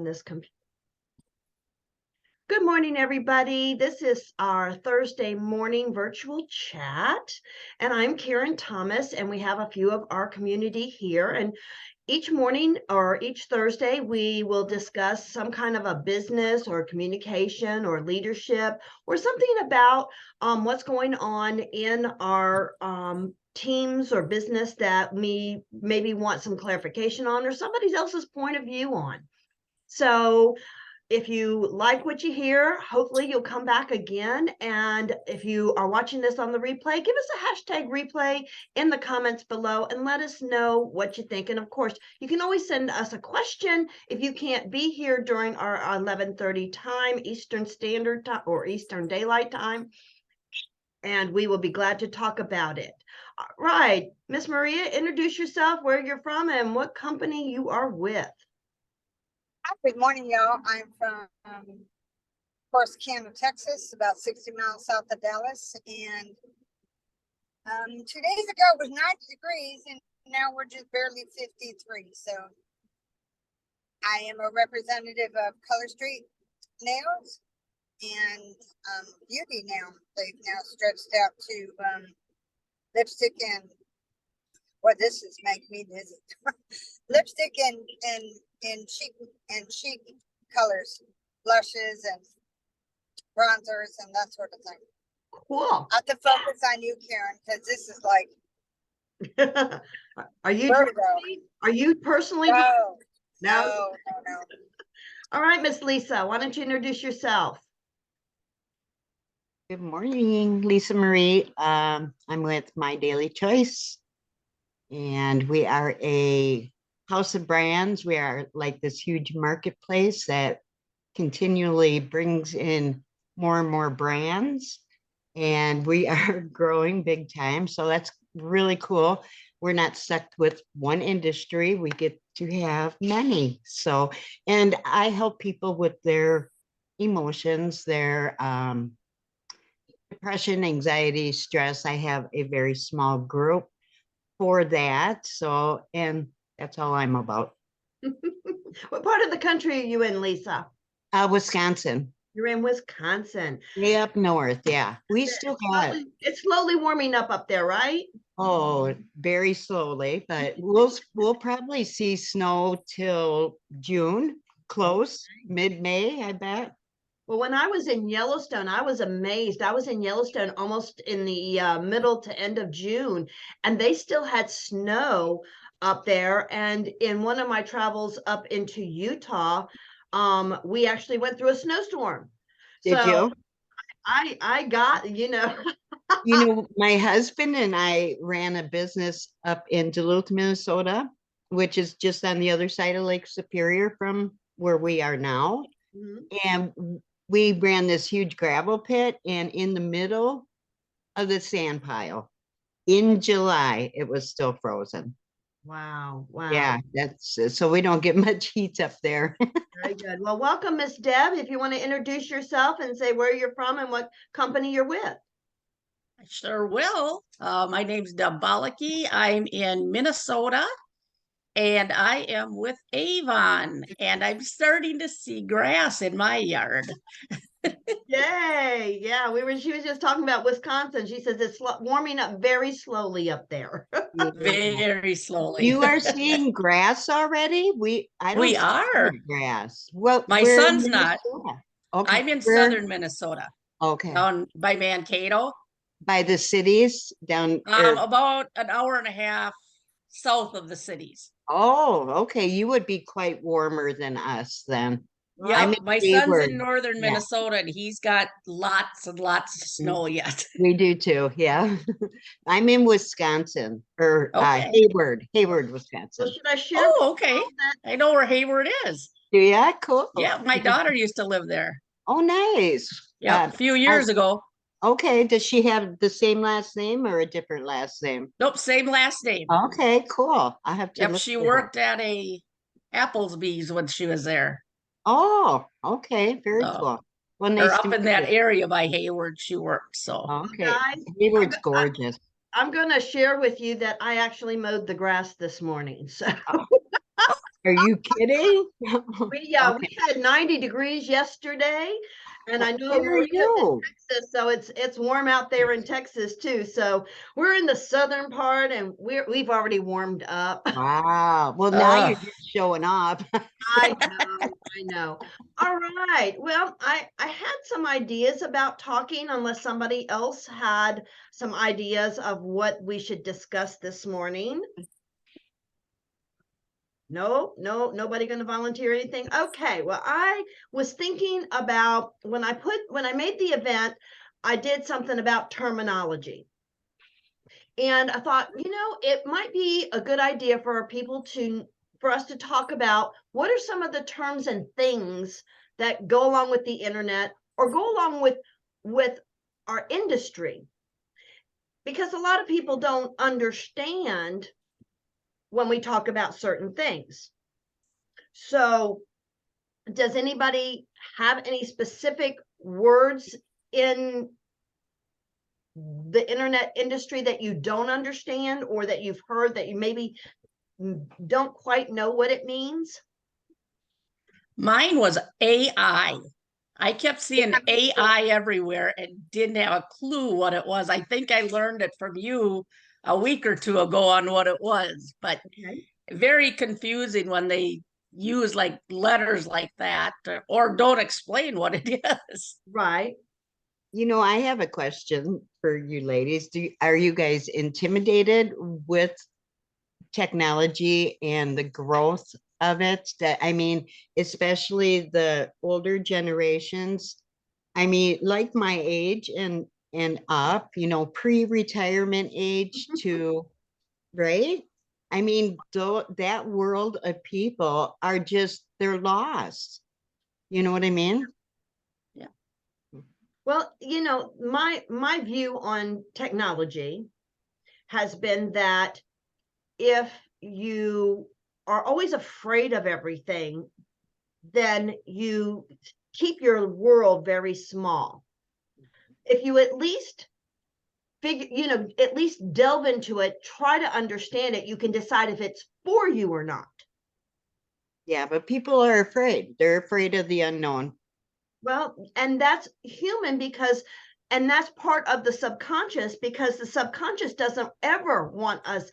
this computer. Good morning, everybody. This is our Thursday morning virtual chat, and I'm Karen Thomas, and we have a few of our community here. And each morning or each Thursday, we will discuss some kind of a business or communication or leadership or something about what's going on in our teams or business that we maybe want some clarification on or somebody else's point of view on. So if you like what you hear, hopefully you'll come back again. And if you are watching this on the replay, give us a hashtag replay in the comments below and let us know what you think. And of course, you can always send us a question if you can't be here during our 11:30 time, Eastern Standard Time or Eastern Daylight Time. And we will be glad to talk about it. All right, Miss Maria, introduce yourself, where you're from, and what company you are with. Good morning, y'all. I'm from Corsicana, Texas, about 60 miles south of Dallas. And 2 days ago it was 90 degrees, and now we're just barely 53. So I am a representative of Color Street Nails and Beauty now. They've now stretched out to lipstick and this is making me dizzy. Lipstick and cheek colors, blushes and bronzers and that sort of thing. Cool. I have to focus on you, Karen, because this is like Are you personally? No. All right, Miss Lisa, why don't you introduce yourself? Good morning, Lisa Marie. I'm with My Daily Choice, and we are a house of brands. We are like this huge marketplace that continually brings in more and more brands, and we are growing big time. So that's really cool. We're not stuck with one industry. We get to have many. So, and I help people with their emotions, their depression, anxiety, stress. I have a very small group for that. So, and that's all I'm about. What part of the country are you in, Lisa? Wisconsin. You're in Wisconsin. Way up north, yeah. It's slowly warming up there, right? Oh, very slowly, but we'll probably see snow till June, close, mid-May, I bet. Well, when I was in Yellowstone, I was amazed. I was in Yellowstone almost in the middle to end of June, and they still had snow up there. And in one of my travels up into Utah, we actually went through a snowstorm. Did you? I got, My husband and I ran a business up in Duluth, Minnesota, which is just on the other side of Lake Superior from where we are now. Mm-hmm. And we ran this huge gravel pit, and in the middle of the sand pile in July, it was still frozen. Wow. Yeah, that's so we don't get much heat up there. Very good. Well, welcome, Miss Deb. If you want to introduce yourself and say where you're from and what company you're with. I sure will. My name's Deb Bollicky. I'm in Minnesota, and I am with Avon, and I'm starting to see grass in my yard. Yay. Yeah, she was just talking about Wisconsin. She says it's warming up very slowly up there. Very slowly. You are seeing grass already? We are grass. Well, my son's not. Okay. I'm in southern Minnesota. Okay. Down by Mankato. By the cities down about an hour and a half south of the cities. Oh, okay. You would be quite warmer than us then. Yeah, my son's in northern Minnesota, and he's got lots and lots of snow yet. We do too, yeah. I'm in Wisconsin, or Hayward, Wisconsin. Well, should I share? Oh, okay. I know where Hayward is. Yeah, cool. Yeah, my daughter used to live there. Oh, nice. Yeah, a few years ago. Okay, does she have the same last name or a different last name? Nope, same last name. Okay, cool. I have to look. She worked at a Applebee's when she was there. Oh, okay, very cool. Well, nice up in that area by Hayward, she worked. So okay, guys, Hayward's gorgeous. I'm going to share with you that I actually mowed the grass this morning. So Are you kidding? We Okay. had 90 degrees yesterday, and I know Where are Maria's in you? Texas, so it's warm out there in Texas too. So we're in the southern part, and we've already warmed up. Wow. Well, now you're Ugh. just showing off. I know, I know. All right. Well, I had some ideas about talking, unless somebody else had some ideas of what we should discuss this morning. No, no, nobody going to volunteer anything. Okay. Well, I was thinking about when I made the event, I did something about terminology. And I thought, it might be a good idea for us to talk about what are some of the terms and things that go along with the internet or go along with our industry. Because a lot of people don't understand when we talk about certain things. So, does anybody have any specific words in the internet industry that you don't understand or that you've heard that you maybe don't quite know what it means? Mine was AI. I kept seeing Yeah, me too. AI everywhere and didn't have a clue what it was. I think I learned it from you a week or two ago on what it was, but Okay. very confusing when they use like letters like that or don't explain what it is. Right. I have a question for you ladies. Are you guys intimidated with technology and the growth of it? That I mean, especially the older generations. I mean, like my age and up, pre-retirement age to right. I mean, that world of people are just they're lost. You know what I mean? Yeah. Well, my view on technology has been that if you are always afraid of everything, then you keep your world very small. If you at least delve into it, try to understand it, you can decide if it's for you or not. Yeah, but people are afraid. They're afraid of the unknown. Well, and that's human and that's part of the subconscious because the subconscious doesn't ever want us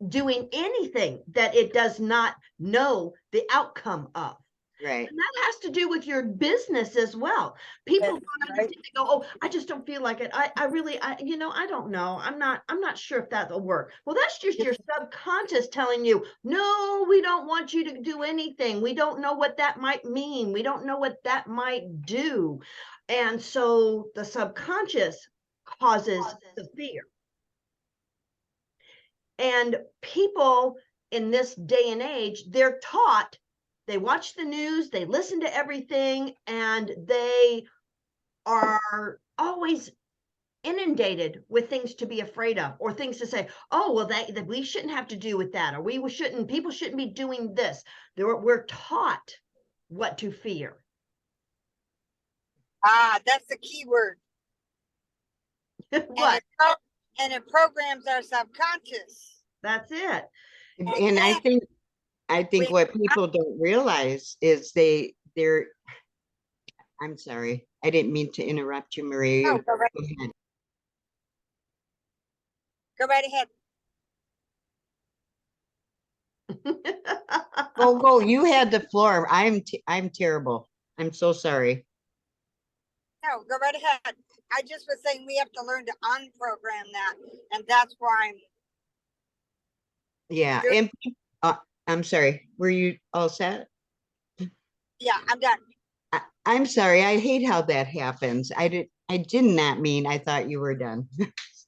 doing anything that it does not know the outcome of. Right. And that has to do with your business as well. People That's don't right. understand. They go, "Oh, I just don't feel like it. I really, I don't know. I'm not sure if that'll work." Well, that's just your subconscious telling you, "No, we don't want you to do anything. We don't know what that might mean. We don't know what that might do." And so the subconscious causes the fear. And people in this day and age, they're taught, they watch the news, they listen to everything, and they are always inundated with things to be afraid of or things to say, oh, well, that we shouldn't have to do with that, or people shouldn't be doing this. We're taught what to fear. Ah, that's the key word. And What? it programs our subconscious. That's it. And And I then think I think we, what people don't realize is they're I'm sorry. I didn't mean to interrupt you, Maria. oh, Go ahead. go right ahead. Go. You had the floor. I'm terrible. I'm so sorry. No, go right ahead. I just was saying we have to learn to unprogram that, and that's why Yeah. doing. And I'm sorry. Were you all set? Yeah, I'm done. I'm sorry. I hate how that happens. I did not mean I thought you were done.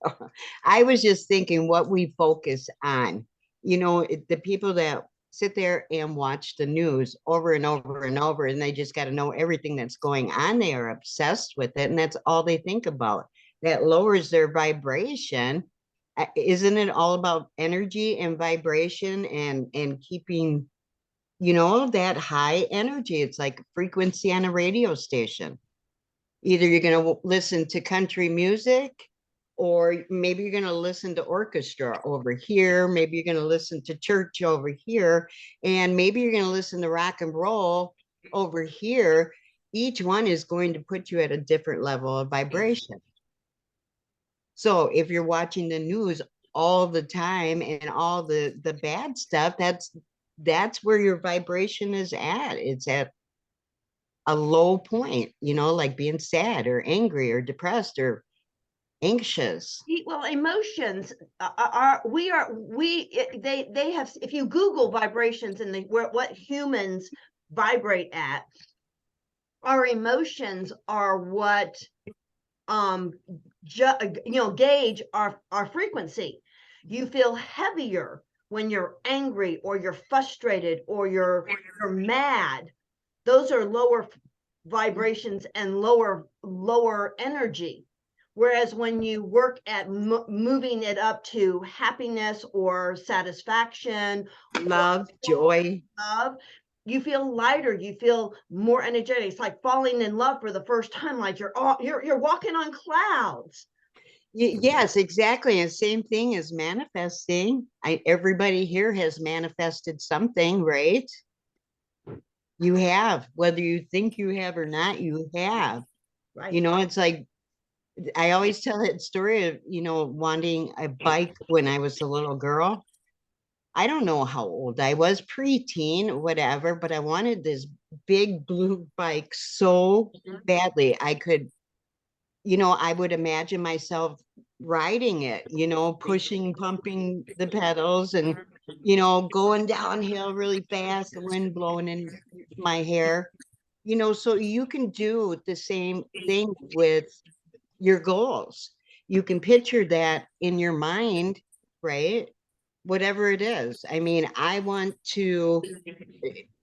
So, I was just thinking what we focus on. The people that sit there and watch the news over and over and over, and they just got to know everything that's going on. They are obsessed with it, and that's all they think about. That lowers their vibration. Isn't it all about energy and vibration and keeping that high energy? It's like a frequency on a radio station. Either you're going to listen to country music or maybe you're going to listen to orchestra over here, maybe you're going to listen to church over here, and maybe you're going to listen to rock and roll over here. Each one is going to put you at a different level of vibration. So if you're watching the news all the time and all the bad stuff, that's where your vibration is at. It's at a low point, you know, like being sad or angry or depressed or anxious. Well, emotions they have, if you Google vibrations and what humans vibrate at, our emotions are what um gauge our frequency. You feel heavier when you're angry or you're frustrated or you're mad. Those are lower vibrations and lower energy. Whereas when you work at moving it up to happiness or satisfaction, Love, joy. love, you feel lighter, you feel more energetic. It's like falling in love for the first time, like you're walking on clouds. Yes, exactly. And same thing as manifesting. Everybody here has manifested something, right? You have, whether you think you have or not, you have. Right. You know, it's like I always tell that story of, you know, wanting a bike when I was a little girl. I don't know how old I was, preteen, whatever, but I wanted this big blue bike so badly. I could, you know, I would imagine myself riding it, you know, pushing, pumping the pedals and, you know, going downhill really fast, the wind blowing in my hair, you know, so you can do the same thing with your goals. You can picture that in your mind, right? Whatever it is. I mean, I want to,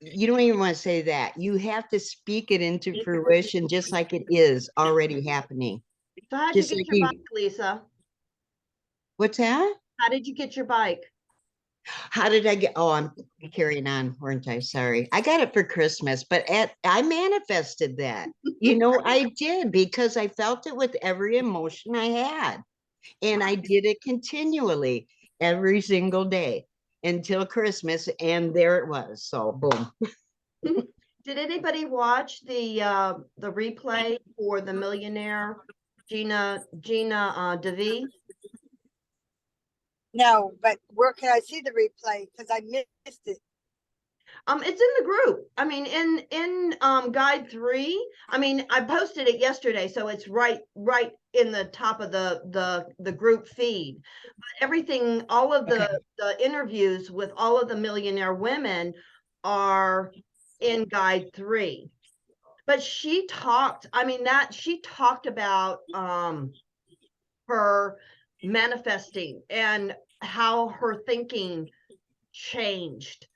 you don't even want to say that. You have to speak it into fruition just like it is already happening. So how'd you Just get like your bike, you, Lisa? what's that? How did you get your bike? How did I get? Oh, I'm carrying on, weren't I? Sorry. I got it for Christmas, but I manifested that. You know, I did because I felt it with every emotion I had. And I did it continually every single day until Christmas. And there it was. So boom. Did anybody watch the replay for the millionaire Gina DeVee? No, but where can I see the replay? Because I missed it. It's in the group. I mean, in guide 3. I mean, I posted it yesterday, so it's right in the top of the group feed. But everything, all of Okay. the interviews with all of the millionaire women are in guide 3. But she talked, I mean, that she talked about her manifesting and how her thinking changed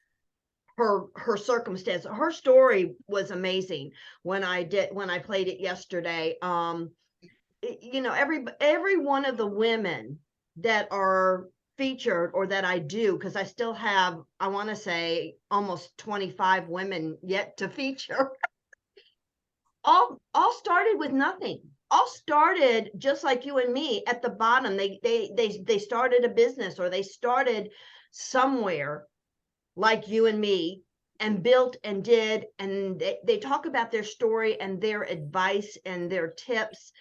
her circumstance. Her story was amazing when I played it yesterday. You know, every one of the women that are featured or that I do, because I still have, I want to say, almost 25 women yet to feature. All started with nothing. All started just like you and me at the bottom. They started a business, or they started somewhere like you and me, and built and did, and they talk about their story and their advice and their tips,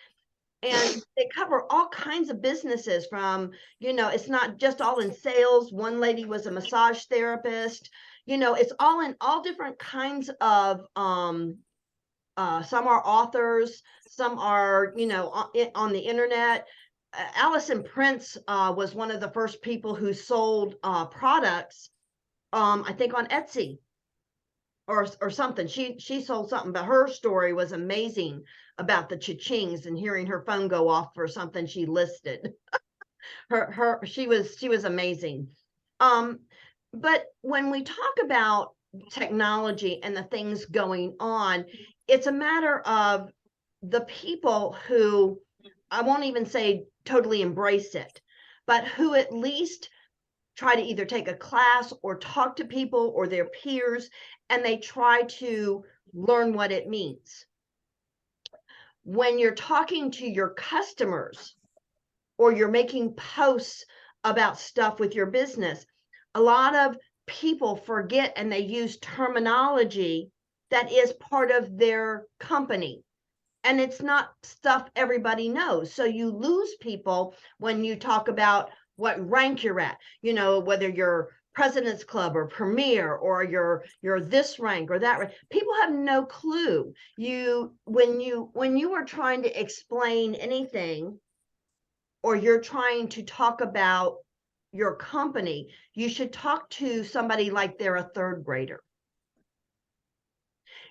and they cover all kinds of businesses. From, you know, it's not just all in sales. One lady was a massage therapist. You know, it's all in all different kinds of some are authors, some are, you know, on the internet. Allison Prince was one of the first people who sold products, I think on Etsy or something. She sold something, but her story was amazing about the cha-chings and hearing her phone go off for something she listed. She was amazing. Um, but when we talk about technology and the things going on, it's a matter of the people who, I won't even say totally embrace it, but who at least try to either take a class or talk to people or their peers, and they try to learn what it means. When you're talking to your customers, or you're making posts about stuff with your business, a lot of people forget and they use terminology that is part of their company. And it's not stuff everybody knows. So you lose people when you talk about what rank you're at, you know, whether you're President's Club or Premier or you're this rank or that rank. People have no clue. When you are trying to explain anything or you're trying to talk about your company, you should talk to somebody like they're a third grader.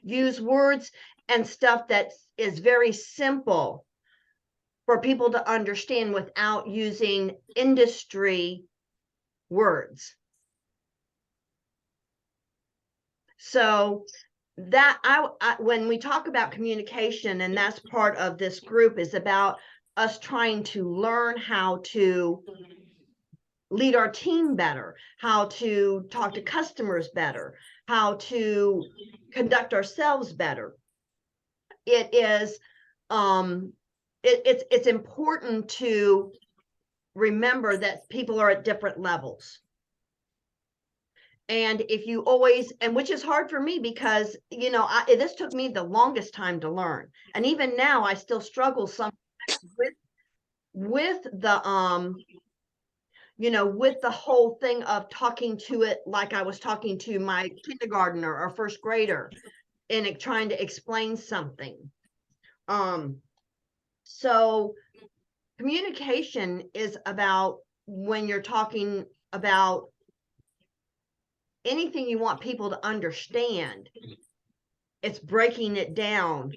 Use words and stuff that is very simple for people to understand without using industry words. So that when we talk about communication, and that's part of this group, is about us trying to learn how to lead our team better, how to talk to customers better, how to conduct ourselves better. It is it's important to remember that people are at different levels. And if you always, and which is hard for me because, you know, this took me the longest time to learn. And even now I still struggle sometimes with the, you know, with the whole thing of talking to it like I was talking to my kindergartner or first grader and trying to explain something. So communication is about when you're talking about anything you want people to understand, it's breaking it down.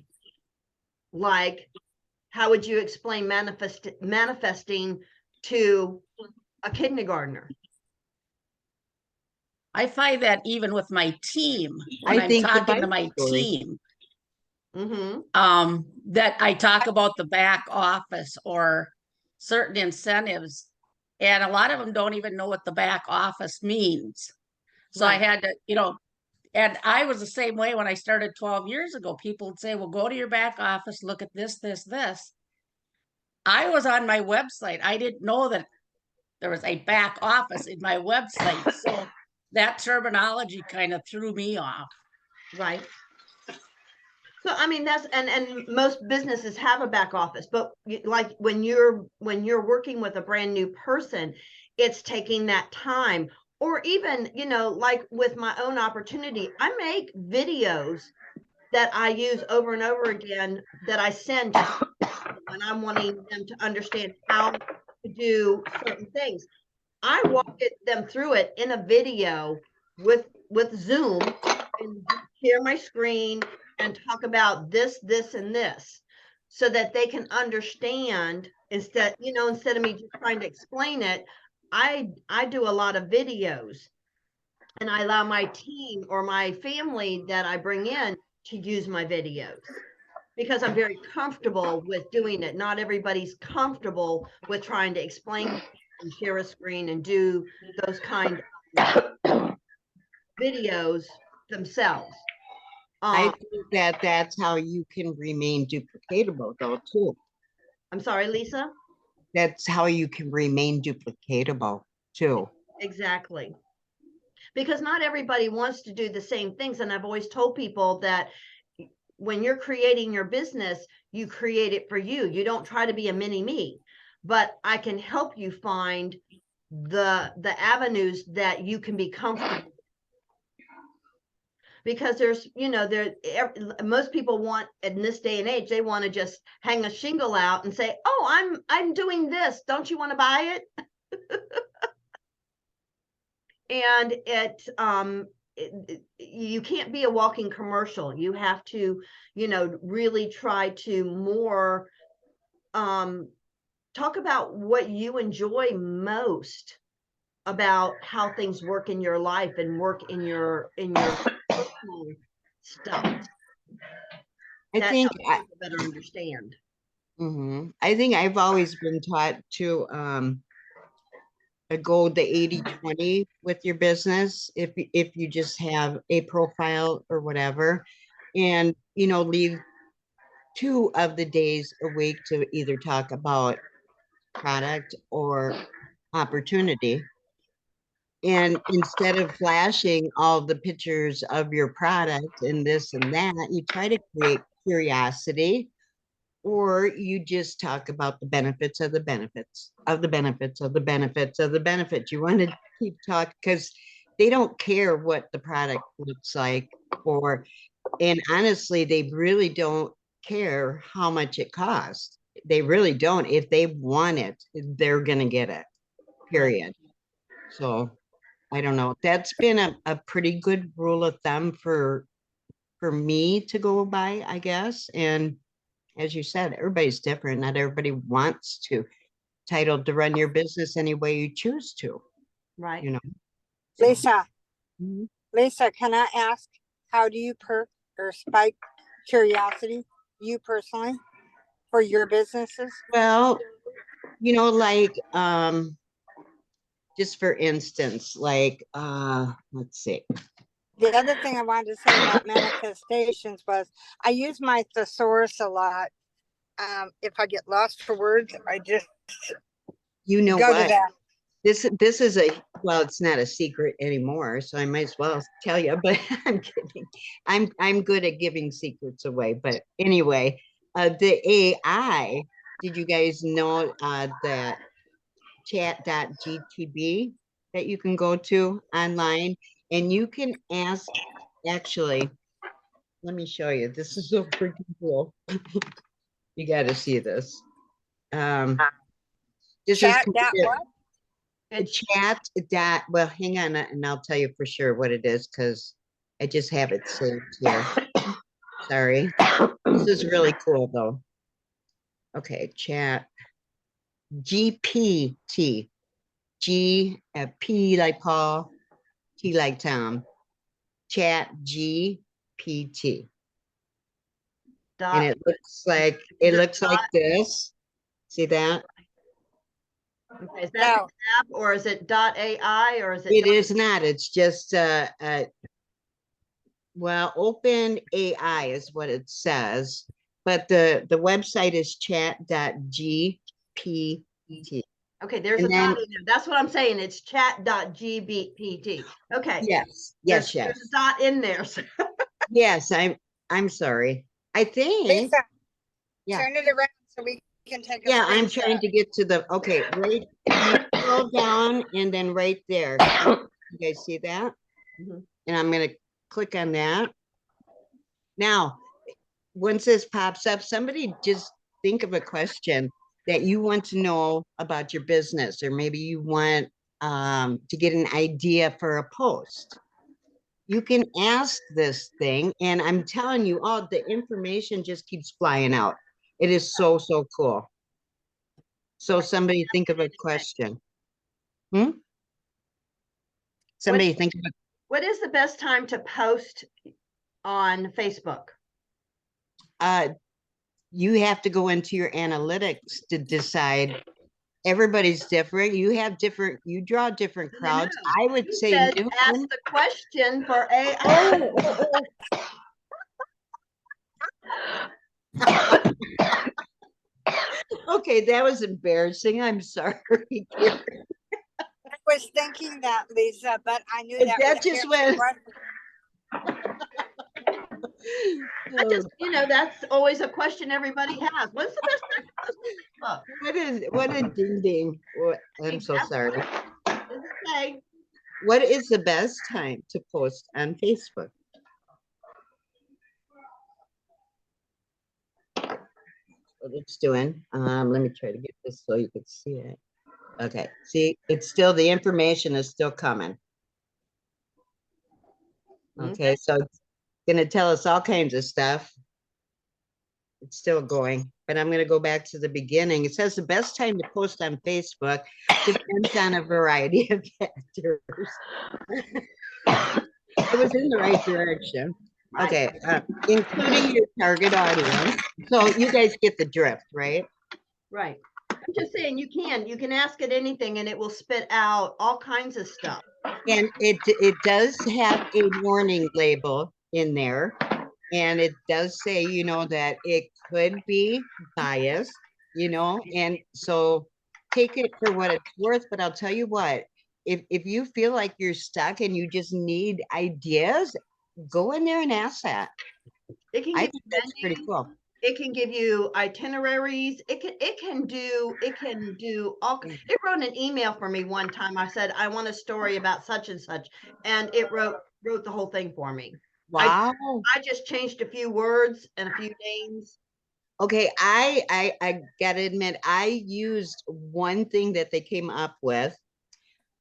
Like, how would you explain manifesting to a kindergartner? I find that even with my team, when I I'm think the talking to Bible my story. team, Mm-hmm. that I talk about the back office or certain incentives, and a lot of them don't even know what the back office means. So I Right. had to, you know, and I was the same way when I started 12 years ago. People would say, well, go to your back office, look at this, this, this. I was on my website. I didn't know that there was a back office in my website. So that terminology kind of threw me off. Right. So I mean and most businesses have a back office, but like when you're working with a brand new person, it's taking that time. Or even, you know, like with my own opportunity, I make videos that I use over and over again that I send to when I'm wanting them to understand how to do certain things. I walk them through it in a video with Zoom and share my screen and talk about this, this, and this, so that they can understand instead, you know, instead of me just trying to explain it. I do a lot of videos and I allow my team or my family that I bring in to use my videos because I'm very comfortable with doing it. Not everybody's comfortable with trying to explain and share a screen and do those kind of videos themselves. I Um, think that that's how you can remain duplicatable, though, too. I'm sorry, Lisa. That's how you can remain duplicatable, too. Exactly. Because not everybody wants to do the same things. And I've always told people that when you're creating your business, you create it for you. You don't try to be a mini me, but I can help you find the avenues that you can be comfortable, because there's, you know, most people want in this day and age, they want to just hang a shingle out and say, oh, I'm doing this, don't you want to buy it? And you can't be a walking commercial. You have to, you know, really try to more talk about what you enjoy most about how things work in your life and work in your personal stuff. I That think helps people better understand. I think I've always been taught to go the 80-20 with your business if you just have a profile or whatever, and you know, leave 2 of the days a week to either talk about product or opportunity. And instead of flashing all the pictures of your product and this and that, you try to create curiosity, or you just talk about the benefits of the benefits of the benefits of the benefits of the benefits. You want to keep talking because they don't care what the product looks like, or, and honestly, they really don't care how much it costs. They really don't. If they want it, they're going to get it, period. So I don't know. That's been a pretty good rule of thumb for me to go by, I guess. And as you said, everybody's different. Not everybody wants to titled to run your business any way you choose to, Right. you know. Lisa, Mhm. Lisa, can I ask, how do you or spike curiosity, you personally, for your businesses? Well, like just for instance, like let's see. The other thing I wanted to say about manifestations was I use my thesaurus a lot. If I get lost for words, I just You know go to what? that. This is well, it's not a secret anymore, so I might as well tell you, but I'm kidding. I'm good at giving secrets away. But anyway, the AI, did you guys know that chat.gtb that you can go to online and you can ask, actually, let me show you. This is so freaking cool. You got to see this. This is Chat that what? chat dot, well, hang on, and I'll tell you for sure what it is because I just have it saved here. Sorry. This is really cool though. Okay, chat GPT. P like Paul, T like Tom. Chat GPT. And Dot. it Is it looks like dot? this. See that? Okay, is that the No. app or is it dot AI or is it It dot? is not. It's just well, open AI is what it says, but the website is chat.gpt. Okay, there's And a then dot in there. That's what I'm saying. It's chat.gbpt. Okay. yes, yes, There's a yes. dot in there. So Yes, I'm sorry. I think, Lisa, yeah. turn it around so we can take a Yeah, I'm trying screenshot. to get to the, okay, right, you scroll down and then right there. You guys see that? Mhm. And I'm gonna click on that. Now, once this pops up, somebody just think of a question that you want to know about your business, or maybe you want to get an idea for a post. You can ask this thing, and I'm telling you, all the information just keeps flying out. It is so, so cool. So somebody think of a question. Hmm? What Somebody think of what is the best time to post on Facebook? you have to go into your analytics to decide. Everybody's different. You have different, you draw different No, no, no. crowds. I would You say said new ask one. the question for AI. Okay, that was embarrassing. I'm sorry. I was thinking that, Lisa, but I knew that was That just a went. I just, that's always a question everybody has. What's the best time to post on Facebook? What a ding ding. I'm so Ask the sorry. question. It's okay. What is the best time to post on Facebook? What it's doing. Let me try to get this so you can see it. Okay, see, it's still, the information is still coming. Okay, so it's gonna tell us all kinds of stuff. It's still going, but I'm gonna go back to the beginning. It says the best time to post on Facebook depends on a variety of factors. It was in the right direction. Right. Okay, including your target audience. So you guys get the drift, right? Right. I'm just saying you can ask it anything and it will spit out all kinds of stuff. And it does have a warning label in there. And it does say, that it could be biased, and so take it for what it's worth. But I'll tell you what, if you feel like you're stuck and you just need ideas, go in there and ask that. It can I give think you that's pretty menus. cool. It can give you itineraries. It can do all. It wrote an email for me one time. I said I want a story about such and such, and it wrote the whole thing for me. I Wow. I just changed a few words and a few names. Okay, I gotta admit, I used one thing that they came up with.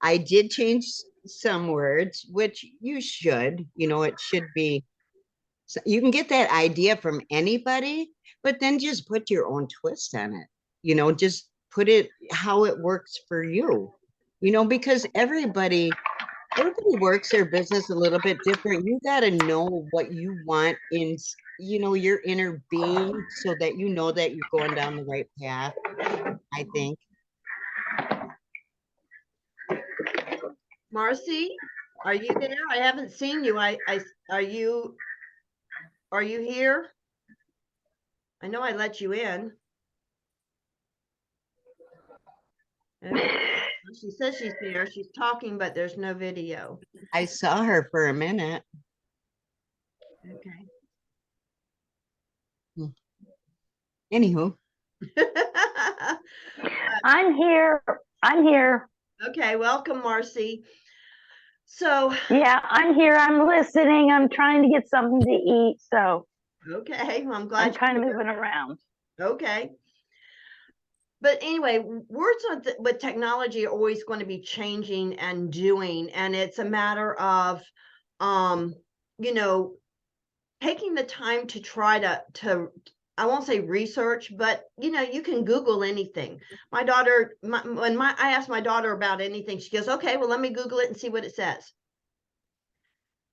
I did change some words, which you should, it should be, so you can get that idea from anybody, but then just put your own twist on it. Just put it how it works for you. Because everybody works their business a little bit different. You got to know what you want in, your inner being so that you know that you're going down the right path, I think. Marcy, are you there? I haven't seen you. Are you here? I know I let you in. Okay. She says she's there. She's talking, but there's no video. I saw her for a minute. Okay. Anywho, I'm here. I'm here. Okay, welcome, Marcy. So, Yeah, I'm here. I'm listening. I'm trying to get something to eat. So okay, well, I'm I'm glad kind of you're moving around. here. Okay. But anyway, words with technology are always going to be changing and doing, and it's a matter of, um, you know, taking the time to try to I won't say research, but you can Google anything. My daughter, I asked my daughter about anything, she goes, "Okay, well, let me Google it and see what it says."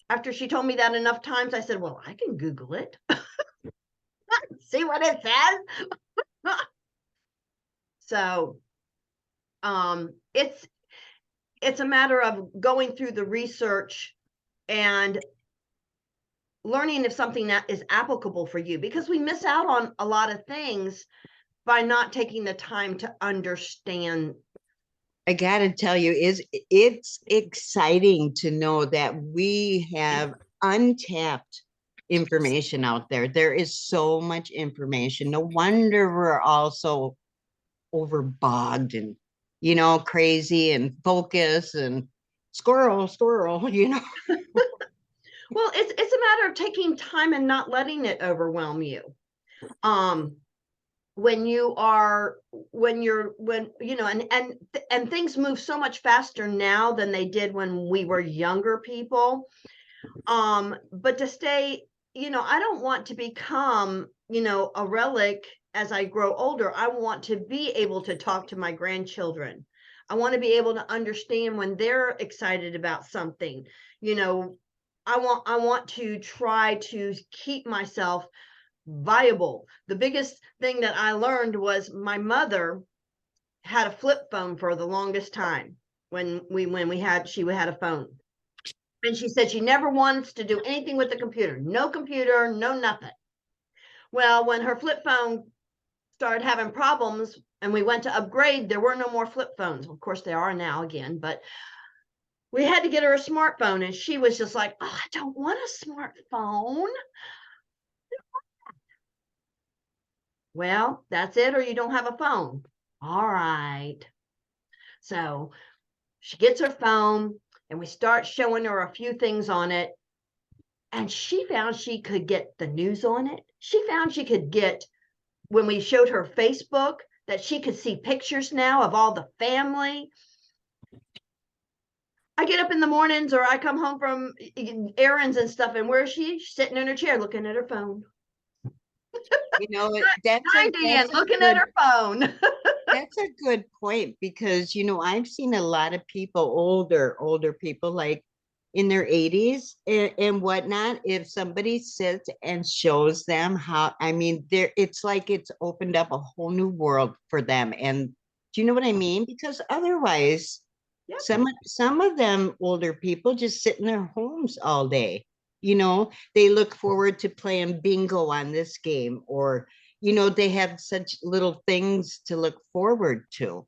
After she told me that enough times, I said, "Well, I can Google it, see what it says." So, it's a matter of going through the research and learning if something that is applicable for you, because we miss out on a lot of things by not taking the time to understand. I gotta tell you, it's exciting to know that we have untapped information out there. There is so much information. No wonder we're all so overbogged and crazy and focus and squirrel, Well, it's a matter of taking time and not letting it overwhelm you. um when you are when you're when and things move so much faster now than they did when we were younger people. But to stay, I don't want to become, a relic as I grow older. I want to be able to talk to my grandchildren. I want to be able to understand when they're excited about something. You know, I want to try to keep myself viable. The biggest thing that I learned was my mother had a flip phone for the longest time when she had a phone. And she said she never wants to do anything with the computer, no nothing. Well, when her flip phone started having problems and we went to upgrade, there were no more flip phones. Of course, there are now again, but we had to get her a smartphone. And she was just like, "Oh, I don't want a smartphone." Well, that's it, or you don't have a phone. All right. So she gets her phone and we start showing her a few things on it. And she found she could get the news on it. She found she could get, when we showed her Facebook, that she could see pictures now of all the family. I get up in the mornings or I come home from errands and stuff, and where is she? She's sitting in her chair looking at her phone. That's Hi, a Dan, that's a looking at good her phone. that's a good point because I've seen a lot of people, older people, like in their 80s and whatnot. If somebody sits and shows them how, I mean, it's like it's opened up a whole new world for them. And do you know what I mean? Because otherwise, Yep. some of them older people just sit in their homes all day. They look forward to playing bingo on this game, or they have such little things to look forward to.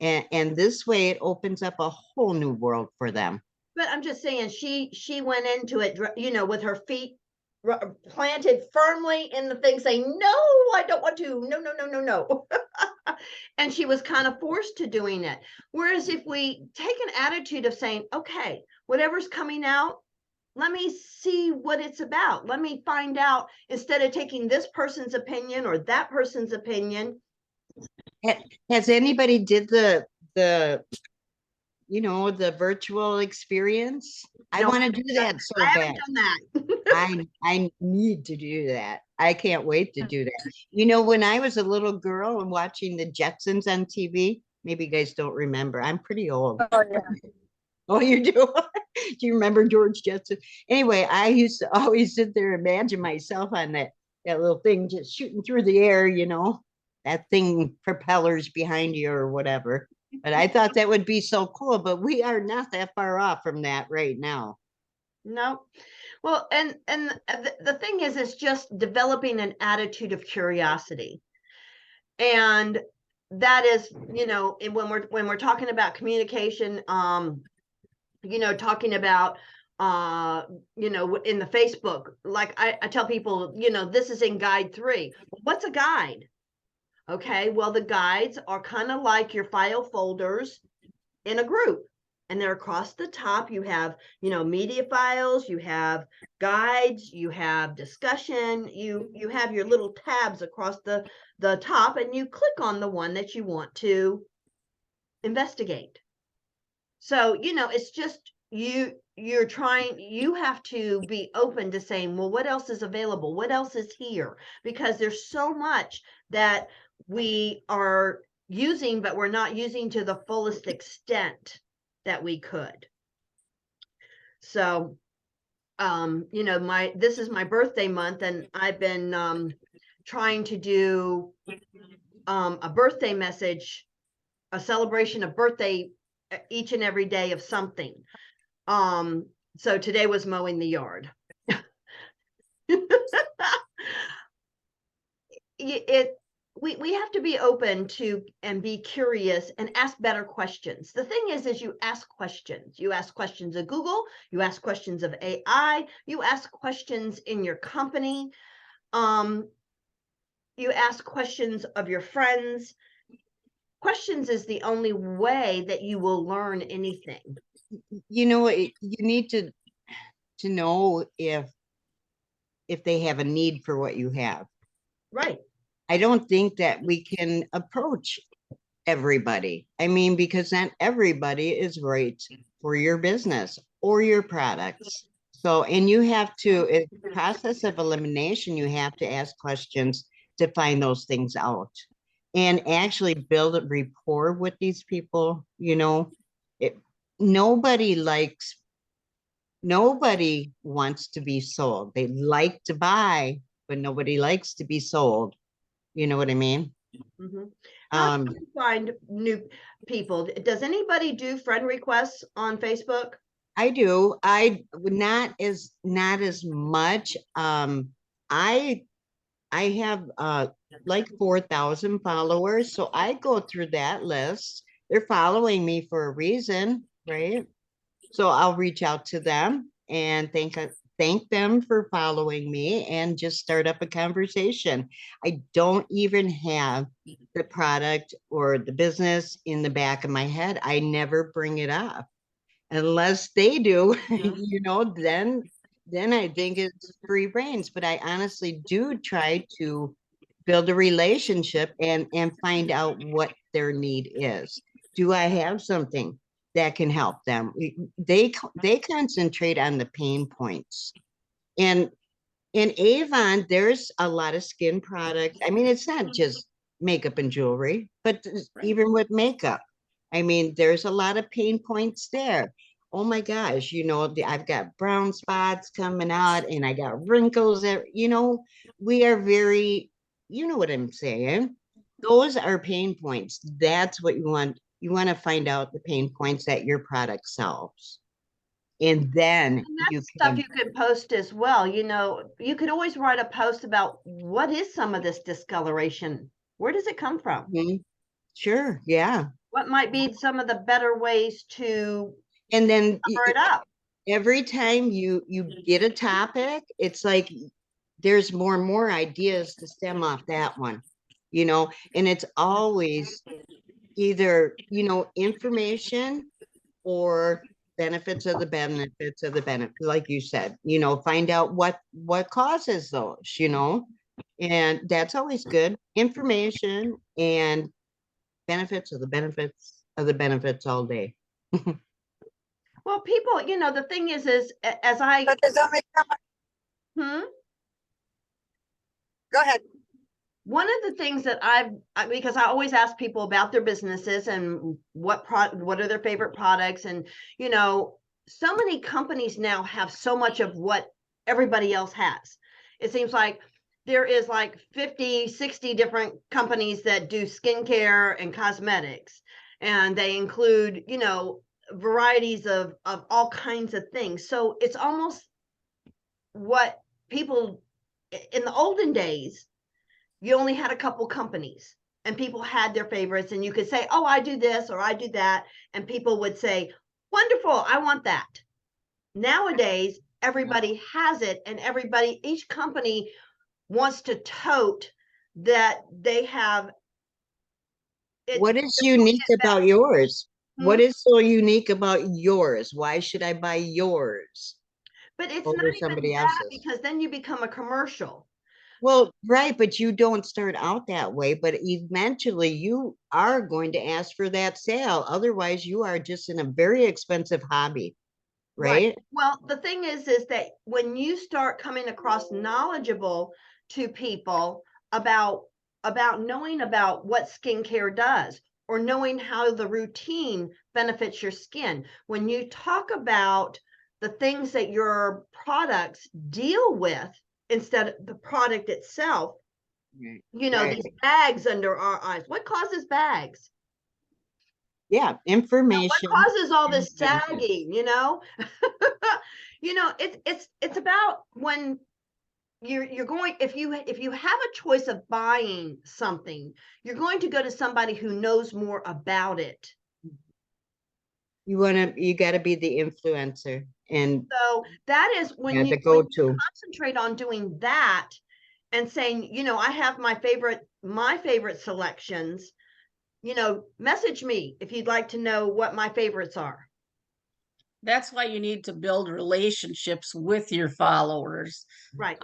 And this way it opens up a whole new world for them. But I'm just saying, she went into it, you know, with her feet planted firmly in the thing, saying, "No, I don't want to. No, no, no, no, no." And she was kind of forced to doing it. Whereas if we take an attitude of saying, "Okay, whatever's coming out, let me see what it's about. Let me find out," instead of taking this person's opinion or that person's opinion. Has anybody did the the virtual experience? I No, want to do that I so haven't bad. done that. I need to do that. I can't wait to do that. You know, when I was a little girl and watching the Jetsons on TV, maybe you guys don't remember. I'm pretty old. Oh, yeah. Oh, you do? Do you remember George Jetson? Anyway, I used to always sit there and imagine myself on that little thing just shooting through the air, that thing propellers behind you or whatever. But I thought that would be so cool, but we are not that far off from that right now. No. Well, and the thing is, it's just developing an attitude of curiosity. And that is, when we're talking about communication, talking about in the Facebook, like I tell people, this is in guide 3. What's a guide? Okay, well, the guides are kind of like your file folders in a group, and they're across the top. You have, media files, you have guides, you have discussion, you have your little tabs across the top, and you click on the one that you want to investigate. So, it's just you have to be open to saying, well, what else is available? What else is here? Because there's so much that we are using, but we're not using to the fullest extent that we could. So, this is my birthday month, and I've been trying to do a birthday message, a celebration of birthday each and every day of something. So today was mowing the yard. We have to be open to and be curious and ask better questions. The thing is you ask questions. You ask questions of Google, you ask questions of AI, you ask questions in your company, you ask questions of your friends. Questions is the only way that you will learn anything. You need to know if they have a need for what you have. Right. I don't think that we can approach everybody. I mean, because not everybody is right for your business or your products. So, and you have to, in the process of elimination, you have to ask questions to find those things out and actually build a rapport with these people. It, nobody likes, nobody wants to be sold. They like to buy, but nobody likes to be sold. You know what I mean? Mm-hmm. How do Um, you find new people? Does anybody do friend requests on Facebook? I do. I would not as much. I I have like 4,000 followers, so I go through that list. They're following me for a reason, right? So I'll reach out to them and thank them for following me and just start up a conversation. I don't even have the product or the business in the back of my head. I never bring it up unless they do, then I think it's free brains. But I honestly do try to build a relationship and find out what their need is. Do I have something that can help them? They concentrate on the pain points. And in Avon, there's a lot of skin products. I mean, it's not just makeup and jewelry, but even with makeup, I mean, there's a lot of pain points there. Oh my gosh, I've got brown spots coming out and I got wrinkles there. We are very, you know what I'm saying? Those are pain points. That's what you want. You want to find out the pain points that your product solves. And then And you that's stuff can. you could post as well. You could always write a post about what is some of this discoloration? Where does it come from? Mhm. Sure, yeah. What might be some of the better ways to And then cover it up? every time you get a topic, it's like there's more and more ideas to stem off that one, you know, and it's always either, you know, information or benefits of the benefit, like you said, you know, find out what causes those, you know, and that's always good. Information and benefits of the benefits all day. Well, people, the thing is as I, But there's only so much. hmm? Go ahead. One of the things that because I always ask people about their businesses and what are their favorite products. And, so many companies now have so much of what everybody else has. It seems like there is like 50, 60 different companies that do skincare and cosmetics. And they include, varieties of all kinds of things. So it's almost what people in the olden days, you only had a couple companies and people had their favorites, and you could say, oh, I do this or I do that, and people would say, wonderful, I want that. Nowadays everybody has it, and each company wants to tote that they have it. What is unique about yours? Hmm? What is so unique about yours? Why should I buy yours But it's not over even somebody that, else's? because then you become a commercial. Well, right, but you don't start out that way, but eventually you are going to ask for that sale. Otherwise, you are just in a very expensive hobby, Right. right? Well, the thing is that when you start coming across knowledgeable to people about knowing about what skincare does, or knowing how the routine benefits your skin, when you talk about the things that your products deal with instead of the product itself, Right. Right. these bags under our eyes, what causes bags? Yeah, What information causes all and this benefit. sagging, it's about when you're going, if you have a choice of buying something, you're going to go to somebody who knows more about it. You got to be the influencer and So that is yeah, when you the when you go-to. concentrate on doing that and saying, I have my favorite selections, message me if you'd like to know what my favorites are. That's why you need to build relationships with your followers. Right.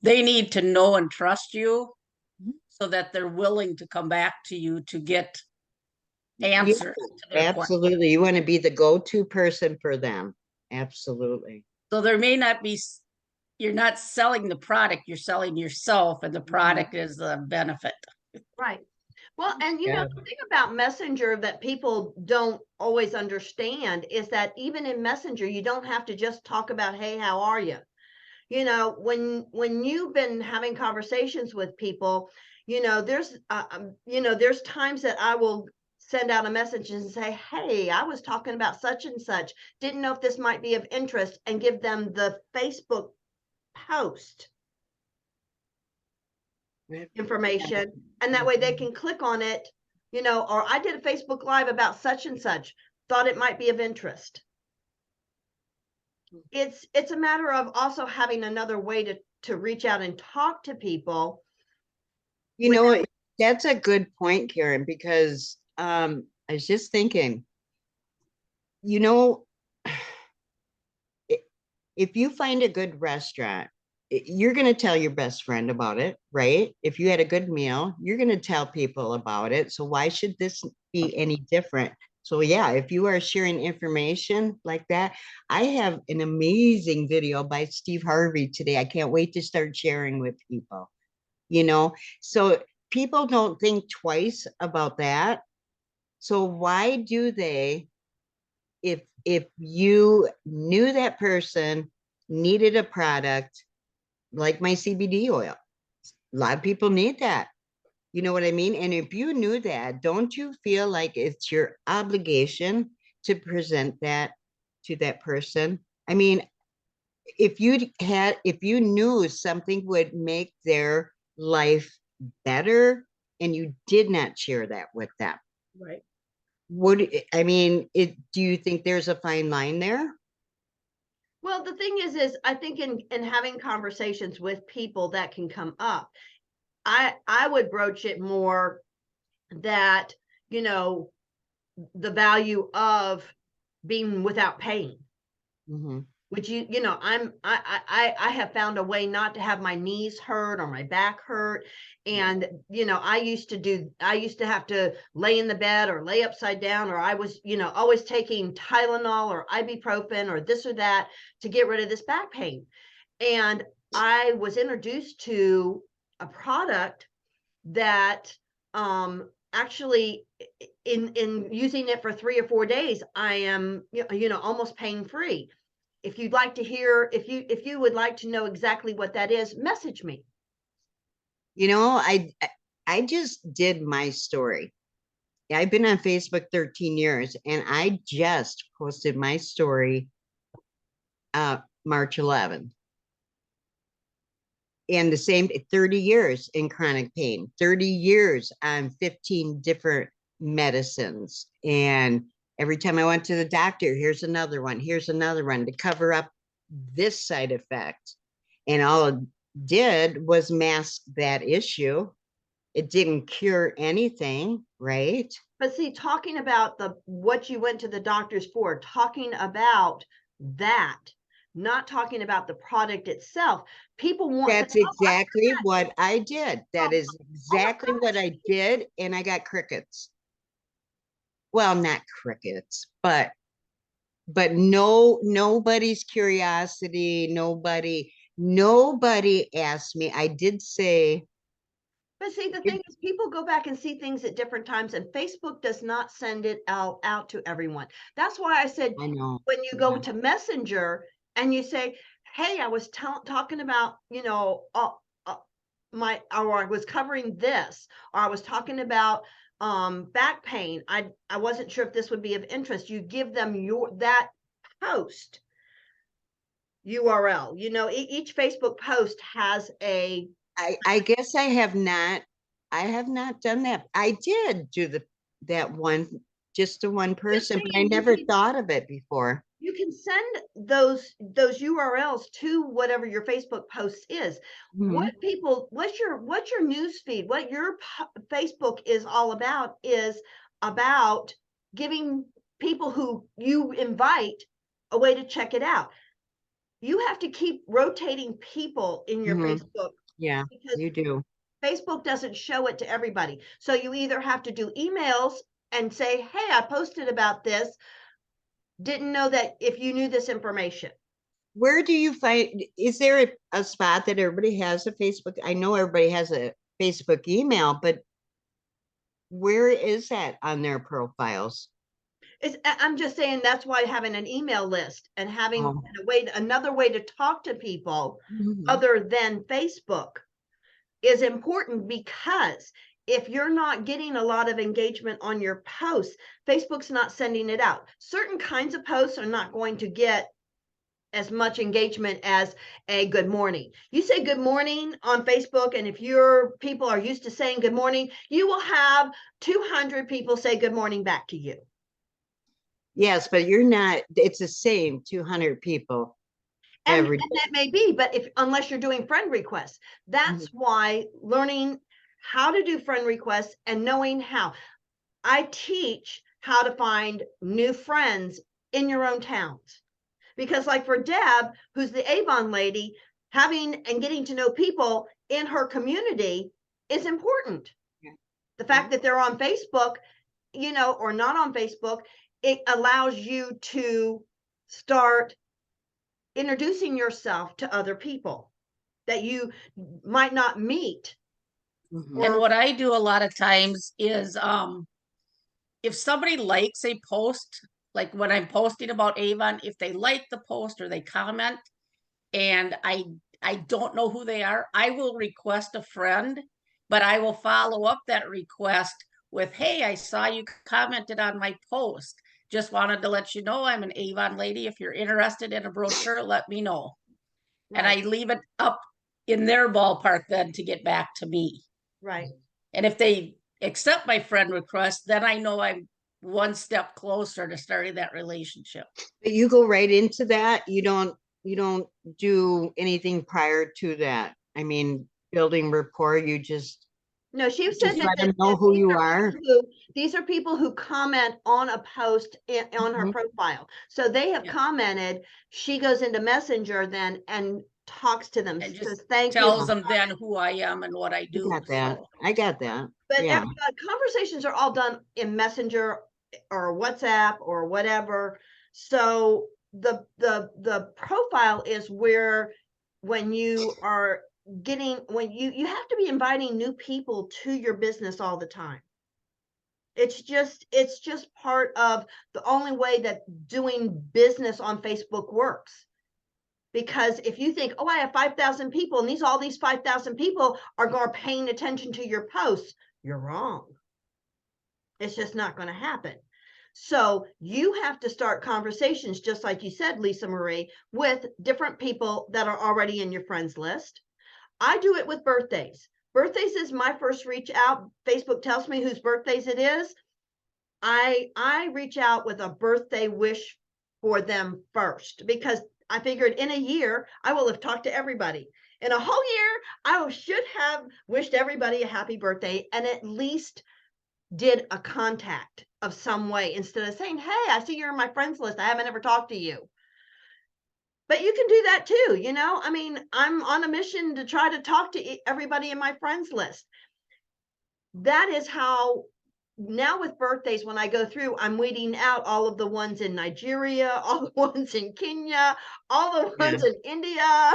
They need to know and trust you so that they're willing to come back to you to get Yeah, answers to their questions. absolutely. You want to be the go-to person for them. Absolutely. So there may not be, you're not selling the product, you're selling yourself, and the product is the benefit. Right. Well, and Yeah. the thing about Messenger that people don't always understand is that even in Messenger, you don't have to just talk about, hey, how are you? When you've been having conversations with people, there's times that I will send out a message and say, hey, I was talking about such and such, didn't know if this might be of interest, and give them the Facebook post information, and that way they can click on it, or I did a Facebook Live about such and such, thought it might be of interest. It's a matter of also having another way to reach out and talk to people. You know what? That's a good point, Karen, because I was just thinking, you know, if you find a good restaurant, you're going to tell your best friend about it, right? If you had a good meal, you're going to tell people about it. So why should this be any different? So yeah, if you are sharing information like that, I have an amazing video by Steve Harvey today. I can't wait to start sharing with people, you know? So people don't think twice about that. So why do they, if you knew that person needed a product like my CBD oil, a lot of people need that. You know what I mean? And if you knew that, don't you feel like it's your obligation to present that to that person? I mean, if you knew something would make their life better and you did not share that with them, Right. I mean, do you think there's a fine line there? Well, the thing is I think in having conversations with people that can come up, I would broach it more that, you know, the value of being without pain. Mm-hmm. Which you know, I have found a way not to have my knees hurt or my back hurt. And you know, I used to have to lay in the bed or lay upside down, or I was, you know, always taking Tylenol or ibuprofen or this or that to get rid of this back pain. And I was introduced to a product that actually in using it for 3 or 4 days, I am, you know, almost pain free. If you'd like to hear, if you would like to know exactly what that is, message me. You know, I just did my story. I've been on Facebook 13 years and I just posted my story March 11th. And the same 30 years in chronic pain, 30 years on 15 different medicines. And every time I went to the doctor, here's another one to cover up this side effect. And all it did was mask that issue. It didn't cure anything, right? But see, talking about the what you went to the doctors for, talking about that, not talking about the product itself. People want to, That's oh, I exactly what I did. That oh, is oh my exactly what gosh. I did. And I got crickets. Well, not crickets, but no, nobody's curiosity, nobody asked me. I did say, But see, the thing is, people go back and see things at different times, and Facebook does not send it out to everyone. That's why I said I know. when you go to Messenger and you say, "Hey, I was talking about, you know, or I was covering this, or I was talking about back pain. I wasn't sure if this would be of interest." You give them that post URL. You know, each Facebook post has a I guess I have not done that. I did do that one, just to one just person, but I saying never thought of it before. you can send those URLs to whatever your Facebook post is. Mhm. What's your news feed? What your Facebook is all about is about giving people who you invite a way to check it out. You have to keep rotating people in your Mhm. Facebook Yeah, because you do. Facebook doesn't show it to everybody. So you either have to do emails and say, "Hey, I posted about this. Didn't know that if you knew this information." Where do you find, is there a spot that everybody has a Facebook? I know everybody has a Facebook email, but where is that on their profiles? I'm just saying that's why having an email list and having Oh. another way to talk to people Mhm. other than Facebook is important, because if you're not getting a lot of engagement on your posts, Facebook's not sending it out. Certain kinds of posts are not going to get as much engagement as a good morning. You say good morning on Facebook, and if your people are used to saying good morning, you will have 200 people say good morning back to you. Yes, but you're not, it's the same 200 people every And that may be, but if unless you're doing friend requests, that's day. why learning how to do friend requests and knowing how. I teach how to find new friends in your own towns. Because like for Deb, who's the Avon lady, having and getting to know people in her community is important. Yeah. The fact that they're on Facebook, you know, or not on Facebook, it allows you to start introducing yourself to other people that you might not meet. Mhm. And Or what I do a lot of times is if somebody likes a post, like when I'm posting about Avon, if they like the post or they comment and I don't know who they are, I will request a friend, but I will follow up that request with, "Hey, I saw you commented on my post. Just wanted to let you know I'm an Avon lady. If you're interested in a brochure, let me know." And I right, leave it up in their ballpark then to get back to me. right. And if they accept my friend request, then I know I'm one step closer to starting that relationship. But you go right into that. You don't do anything prior to that. I mean, building rapport, you just No, she said just that, let them know who you are. these are people who comment on a post on her Mhm. profile. So they have Yeah. commented. She goes into Messenger then and talks to them. And Says just thank you. tells them then who I am and what I I do. got that. So I got that. But Yeah. conversations are all done in Messenger or WhatsApp or whatever. So the profile is where when you are when you have to be inviting new people to your business all the time. It's just part of the only way that doing business on Facebook works. Because if you think, oh, I have 5,000 people and all these 5,000 people are paying attention to your posts, you're wrong. It's just not going to happen. So you have to start conversations, just like you said, Lisa Marie, with different people that are already in your friends list. I do it with birthdays. Birthdays is my first reach out. Facebook tells me whose birthdays it is. I reach out with a birthday wish for them first, because I figured in a year I will have talked to everybody. In a whole year, I should have wished everybody a happy birthday and at least did a contact of some way instead of saying, hey, I see you're in my friends list. I haven't ever talked to you. But you can do that too. I mean, I'm on a mission to try to talk to everybody in my friends list. That is how now with birthdays, when I go through, I'm weeding out all of the ones in Nigeria, all the ones in Kenya, all the ones in India.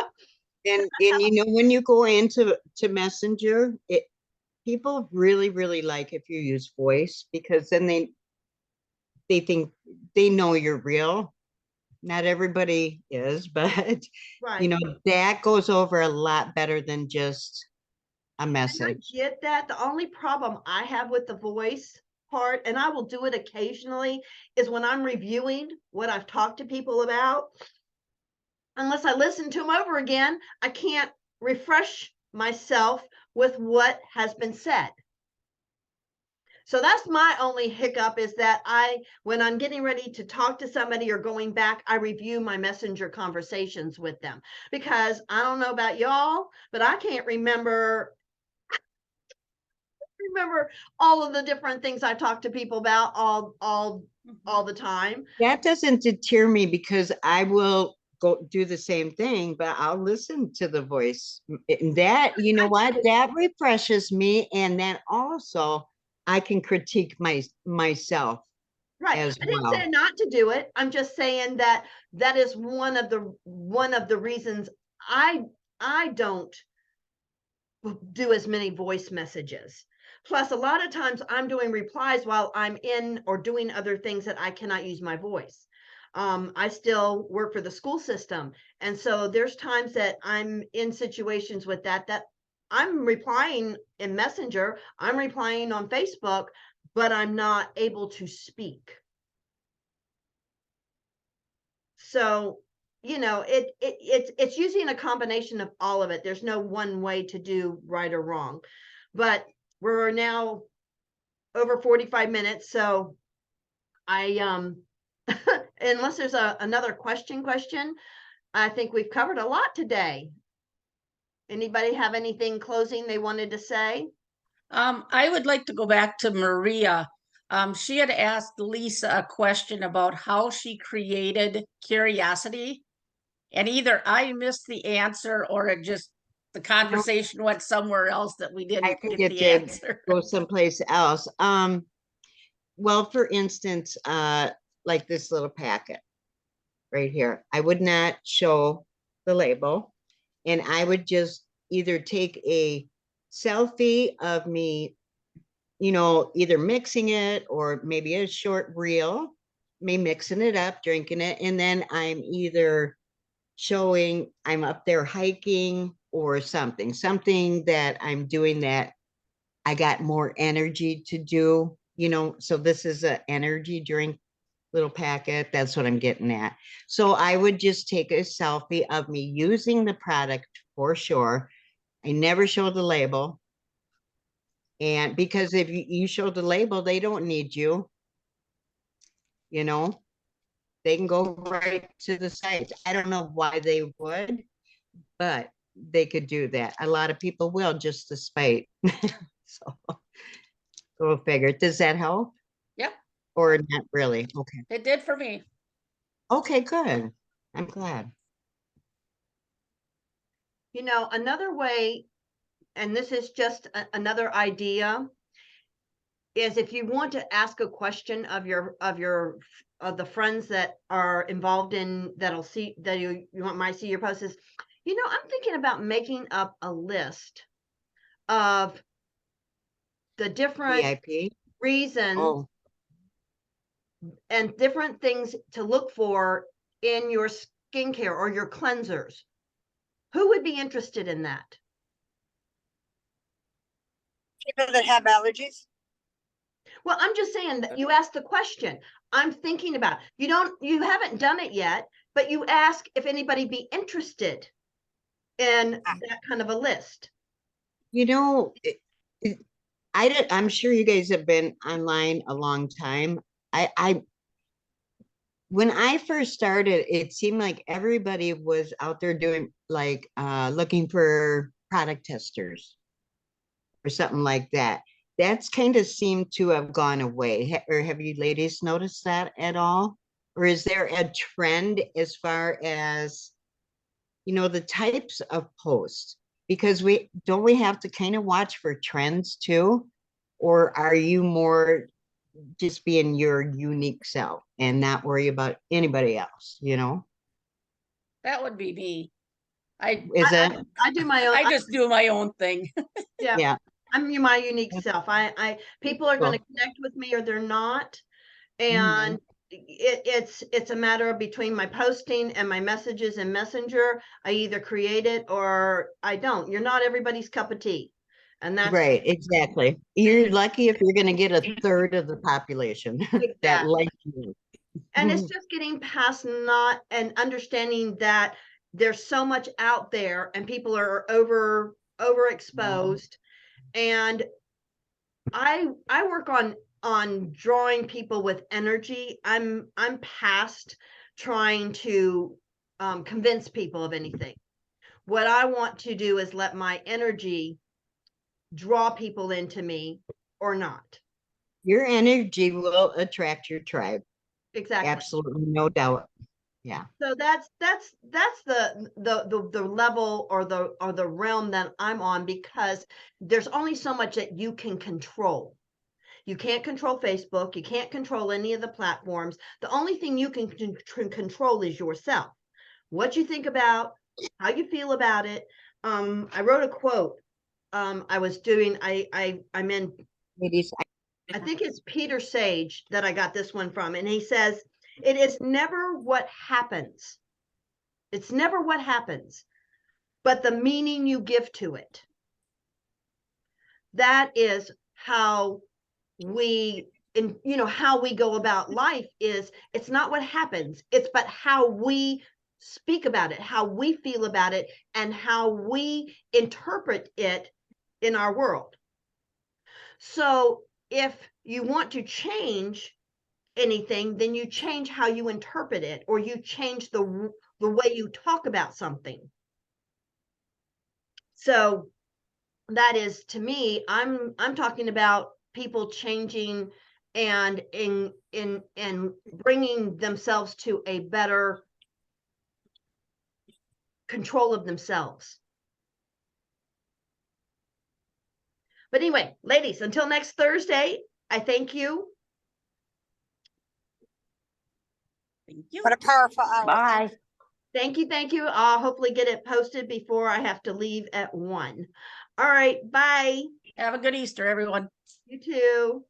And when you go into Messenger, people really, really like if you use voice, because then they think they know you're real. Not everybody is, but Right. that goes over a lot better than just a And I message. get that. The only problem I have with the voice part, and I will do it occasionally, is when I'm reviewing what I've talked to people about. Unless I listen to them over again, I can't refresh myself with what has been said. So that's my only hiccup, is that when I'm getting ready to talk to somebody or going back, I review my messenger conversations with them, because I don't know about y'all, but I can't remember all of the different things I talk to people about all the time. That doesn't deter me, because I will go do the same thing, but I'll listen to the voice. And that, you know what, that refreshes me. And then also I can critique myself Right. as I didn't well. say not to do it. I'm just saying that that is one of the reasons I don't do as many voice messages. Plus, a lot of times I'm doing replies while I'm in or doing other things that I cannot use my voice. I still work for the school system. And so there's times that I'm in situations with that I'm replying in Messenger, I'm replying on Facebook, but I'm not able to speak. So, it's using a combination of all of it. There's no one way to do right or wrong. But we're now over 45 minutes, so I unless there's another question, I think we've covered a lot today. Anybody have anything closing they wanted to say? I would like to go back to Maria. She had asked Lisa a question about how she created curiosity, and either I missed the answer or the conversation went somewhere else that we I didn't think get it the did answer. go someplace else. Well, for instance, like this little packet right here, I would not show the label, and I would just either take a selfie of me, either mixing it or maybe a short reel, me mixing it up, drinking it, and then I'm either showing I'm up there hiking or something that I'm doing that I got more energy to do, so this is an energy drink little packet. That's what I'm getting at. So I would just take a selfie of me using the product for sure. I never show the label. And because if you show the label, they don't need you. you know, they can go right to the site. I don't know why they would, but they could do that. A lot of people will just to spite. So go figure. Does that help Yep, or not really? Okay. it did for me. Okay, good. I'm glad. You know, another way, and this is just another idea, is if you want to ask a question of the friends that are involved in that'll see that you want might see your post is, you know, I'm thinking about making up a list of the different VIP. reasons Oh, and different things to look for in your skincare or your cleansers. Who would be interested in that? People that have allergies. Well, I'm just saying that you asked the question. I'm thinking about it. You haven't done it yet, but you ask if anybody be interested in that kind of a list. you know, I'm sure you guys have been online a long time. I when I first started, it seemed like everybody was out there doing like looking for product testers or something like that. That's kind of seemed to have gone away. Or have you ladies noticed that at all? Or is there a trend as far as, you know, the types of posts? Because we have to kind of watch for trends too? Or are you more just being your unique self and not worry about anybody else, you know? That would be me. I Is I, it? I do my own. I just do my own thing. Yeah, Yeah. I'm my unique self. People are going to Cool. connect with me or they're not, Mhm. and it's a matter of between my posting and my messages in Messenger. I either create it or I don't. You're not everybody's cup of tea, and that's Right, exactly. You're lucky if you're going to get a third of the population that exactly. like you. And it's just getting past not and understanding that there's so much out there and people are overexposed. And I work on drawing people with energy. I'm past trying to convince people of anything. What I want to do is let my energy draw people into me or not. Your energy will attract your tribe. Exactly. Absolutely, no doubt. Yeah. So that's the level or the realm that I'm on, because there's only so much that you can control. You can't control Facebook. You can't control any of the platforms. The only thing you can control is yourself. What you think about, how you feel about it. I wrote a quote. I was doing. I'm in. Ladies, I think it's Peter Sage that I got this one from, and he says, "It is never what happens. It's never what happens, but the meaning you give to it." That is how how we go about life. Is it's not what happens, it's but how we speak about it, how we feel about it, and how we interpret it in our world. So if you want to change anything, then you change how you interpret it, or you change the way you talk about something. So that is, to me, I'm talking about people changing and in bringing themselves to a better control of themselves. But anyway, ladies, until next Thursday, I thank you. Thank you. What a powerful hour. Bye. Thank you. I'll hopefully get it posted before I have to leave at 1. All right, bye. Have a good Easter, everyone. You too.